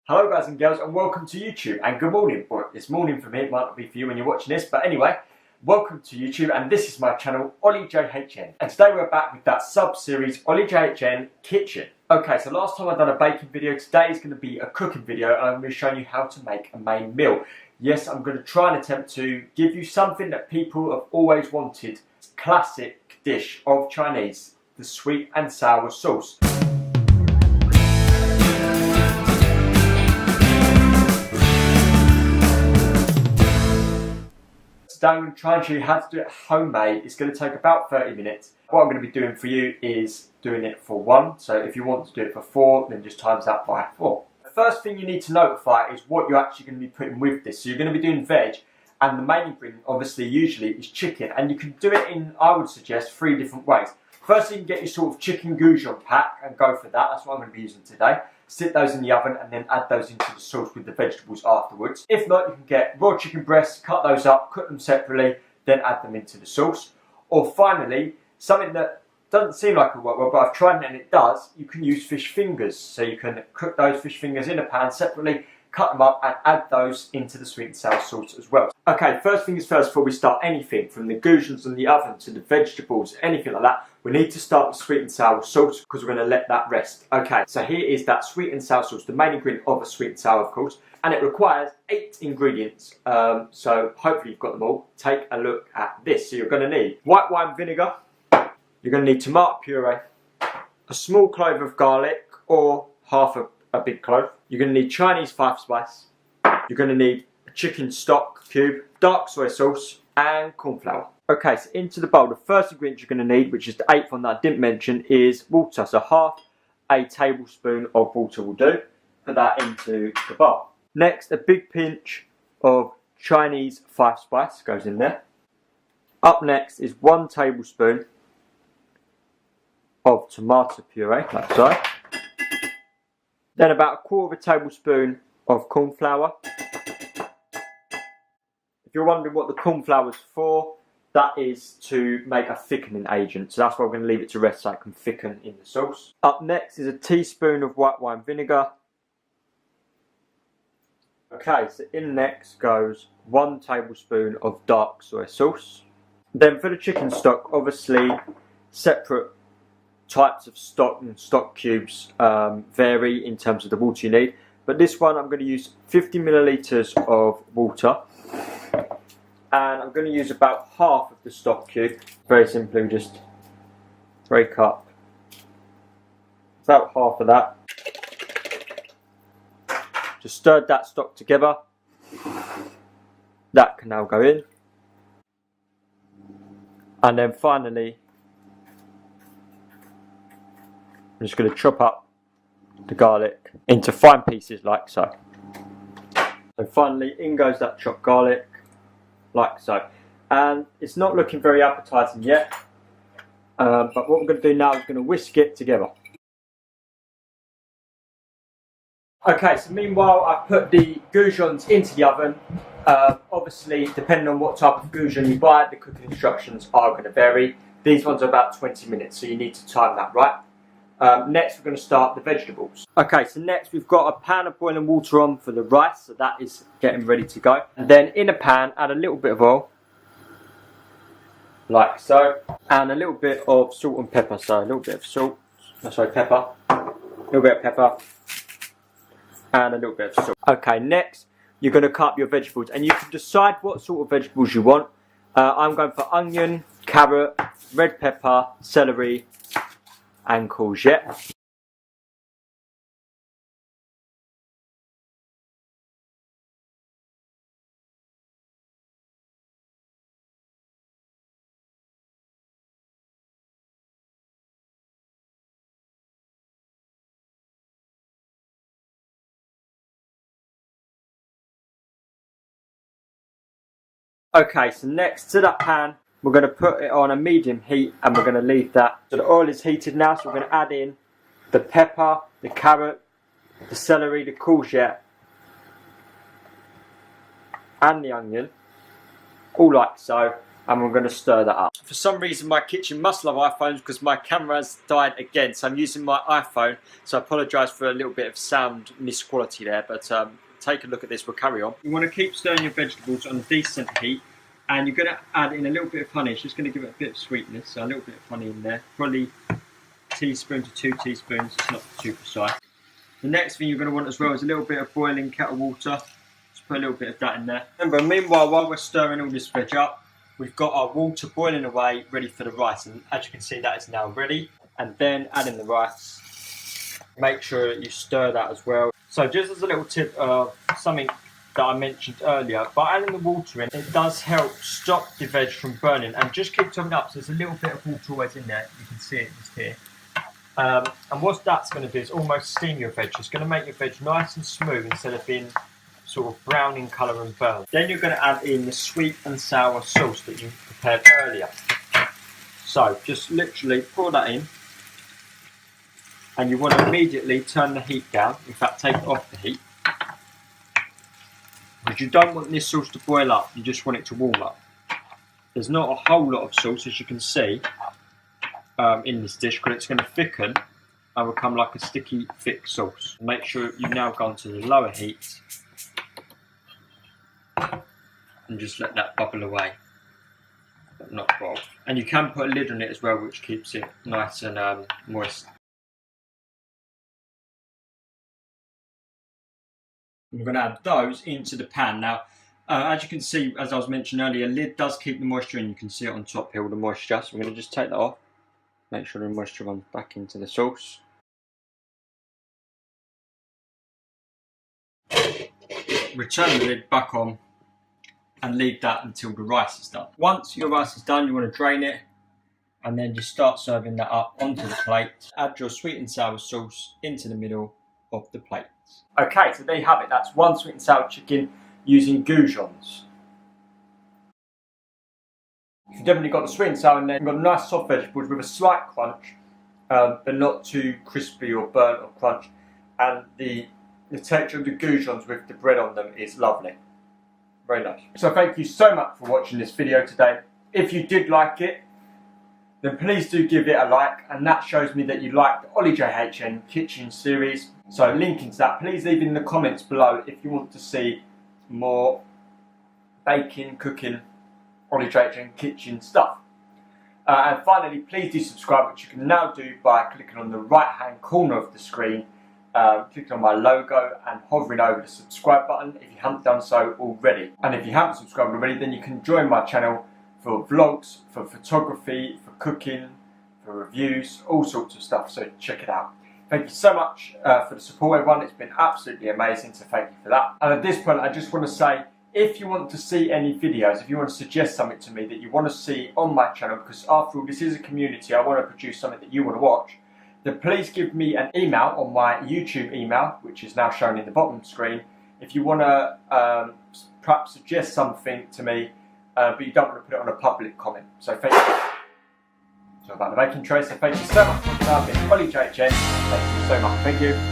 Hello guys and girls and welcome to YouTube and good morning, or it's morning for me, it might not be for you when you're watching this, but anyway, welcome to YouTube and this is my channel, Ollie JHN, and today we're back with that sub-series, Ollie JHN Kitchen. Okay, so last time I've done a baking video, today is going to be a cooking video and I'm going to be showing you how to make a main meal. Yes, I'm going to try and attempt to give you something that people have always wanted, classic dish of Chinese, the sweet and sour sauce. Today I'm going to try and show you how to do it homemade. It's going to take about 30 minutes. What I'm going to be doing for you is doing it for 1. So if you want to do it for 4, then just times that by 4. The first thing you need to notify is what you're actually going to be putting with this. So you're going to be doing veg, and the main ingredient obviously usually is chicken. And you can do it in, I would suggest, 3 different ways. First, you can get your sort of chicken goujon pack and go for that. That's what I'm going to be using today. Sit those in the oven and then add those into the sauce with the vegetables afterwards. If not, you can get raw chicken breasts, cut those up, cook them separately, then add them into the sauce. Or finally, something that doesn't seem like it will work well, but I've tried it and it does, you can use fish fingers. So you can cook those fish fingers in a pan separately, cut them up and add those into the sweet and sour sauce as well. Okay, first things first, before we start anything, from the goujons in the oven to the vegetables, anything like that, we need to start with sweet and sour sauce because we're going to let that rest. Okay, so here is that sweet and sour sauce, the main ingredient of a sweet and sour, of course, and it requires 8 ingredients. So hopefully you've got them all. Take a look at this. So you're going to need white wine vinegar, you're going to need tomato puree, a small clove of garlic or half a big clove. You're going to need Chinese 5 spice. You're going to need a chicken stock cube, dark soy sauce, and corn flour. Okay, so into the bowl, the first ingredient you're going to need, which is the 8th one that I didn't mention, is water. So half a tablespoon of water will do. Put that into the bowl. Next, a big pinch of Chinese 5 spice goes in there. Up next is 1 tablespoon of tomato puree, like so. Then about 1/4 tablespoon of corn flour. If you're wondering what the corn flour is for, that is to make a thickening agent. So that's why we're going to leave it to rest so it can thicken in the sauce. Up next is a teaspoon of white wine vinegar. Okay, so in next goes 1 tablespoon of dark soy sauce. Then for the chicken stock, obviously separate types of stock and stock cubes vary in terms of the water you need, but this one I'm going to use 50 millilitres of water, and I'm going to use about half of the stock cube. Very simply, we just break up about half of that. Just stirred that stock together. That can now go in, and then finally I'm just going to chop up the garlic into fine pieces like so. So finally in goes that chopped garlic like so. And it's not looking very appetising yet, but what I'm going to do now is going to whisk it together. Okay, so meanwhile I've put the goujons into the oven. Obviously depending on what type of goujon you buy, the cooking instructions are going to vary. These ones are about 20 minutes, so you need to time that right. Next we're going to start the vegetables. Okay, so next we've got a pan of boiling water on for the rice, so that is getting ready to go. And then in a pan add a little bit of oil, like so, and a little bit of salt and pepper. So a little bit of salt, pepper, a little bit of pepper, and a little bit of salt. Okay, next you're going to cut up your vegetables, and you can decide what sort of vegetables you want. I'm going for onion, carrot, red pepper, celery, and courgette. Okay, so next to that pan, we're going to put it on a medium heat and we're going to leave that. So the oil is heated now, so we're going to add in the pepper, the carrot, the celery, the courgette, and the onion, all like so. and we're going to stir that up. For some reason my kitchen must love iPhones because my camera's died again, so I'm using my iPhone, so I apologise for a little bit of sound misquality there, but take a look at this, we'll carry on. You want to keep stirring your vegetables on a decent heat, and you're going to add in a little bit of honey. It's just going to give it a bit of sweetness, so a little bit of honey in there, probably a teaspoon to 2 teaspoons, it's not too precise. The next thing you're going to want as well is a little bit of boiling kettle water. Just put a little bit of that in there. Remember, meanwhile, while we're stirring all this veg up, we've got our water boiling away, ready for the rice. And as you can see, that is now ready. And then add in the rice. Make sure you stir that as well. So just as a little tip of something that I mentioned earlier, by adding the water in, it does help stop the veg from burning. And just keep topping up, so there's a little bit of water always in there. You can see it just here. And what that's going to do is almost steam your veg. It's going to make your veg nice and smooth instead of being sort of brown in colour and burnt. Then you're going to add in the sweet and sour sauce that you prepared earlier. So just literally pour that in, and you want to immediately turn the heat down. In fact, take it off the heat, because you don't want this sauce to boil up, you just want it to warm up. There's not a whole lot of sauce, as you can see, in this dish, because it's going to thicken and become like a sticky, thick sauce. Make sure you've now gone to the lower heat and just let that bubble away, but not boil. And you can put a lid on it as well, which keeps it nice and moist. We're going to add those into the pan. Now, as you can see, as I was mentioning earlier, a lid does keep the moisture in. You can see it on top here, all the moisture. So we're going to just take that off. Make sure the moisture runs back into the sauce. Return the lid back on and leave that until the rice is done. Once your rice is done, you want to drain it and then just start serving that up onto the plate. Add your sweet and sour sauce into the middle of the plate. Okay, so there you have it. That's one sweet and sour chicken using goujons. You've definitely got the sweet and sour in there. You've got nice soft vegetables with a slight crunch, but not too crispy or burnt or crunch. And the texture of the goujons with the bread on them is lovely. Very nice. So thank you so much for watching this video today. If you did like it, then please do give it a like, and that shows me that you like the Ollie JHN kitchen series. So link into that. Please leave in the comments below if you want to see more baking, cooking, Ollie JHN kitchen stuff. And finally, please do subscribe, which you can now do by clicking on the right hand corner of the screen, clicking on my logo and hovering over the subscribe button if you haven't done so already. And if you haven't subscribed already, then you can join my channel for vlogs, for photography, for cooking, for reviews, all sorts of stuff, so check it out. Thank you so much for the support, everyone. It's been absolutely amazing, so thank you for that. And at this point, I just want to say, if you want to see any videos, if you want to suggest something to me that you want to see on my channel, because after all, this is a community, I want to produce something that you want to watch, then please give me an email on my YouTube email, which is now shown in the bottom screen, if you want to perhaps suggest something to me, but you don't want to put it on a public comment. So thank you. So about the baking tray, so thank you so much for your time. It's Ollie JHN. Thank you so much. Thank you.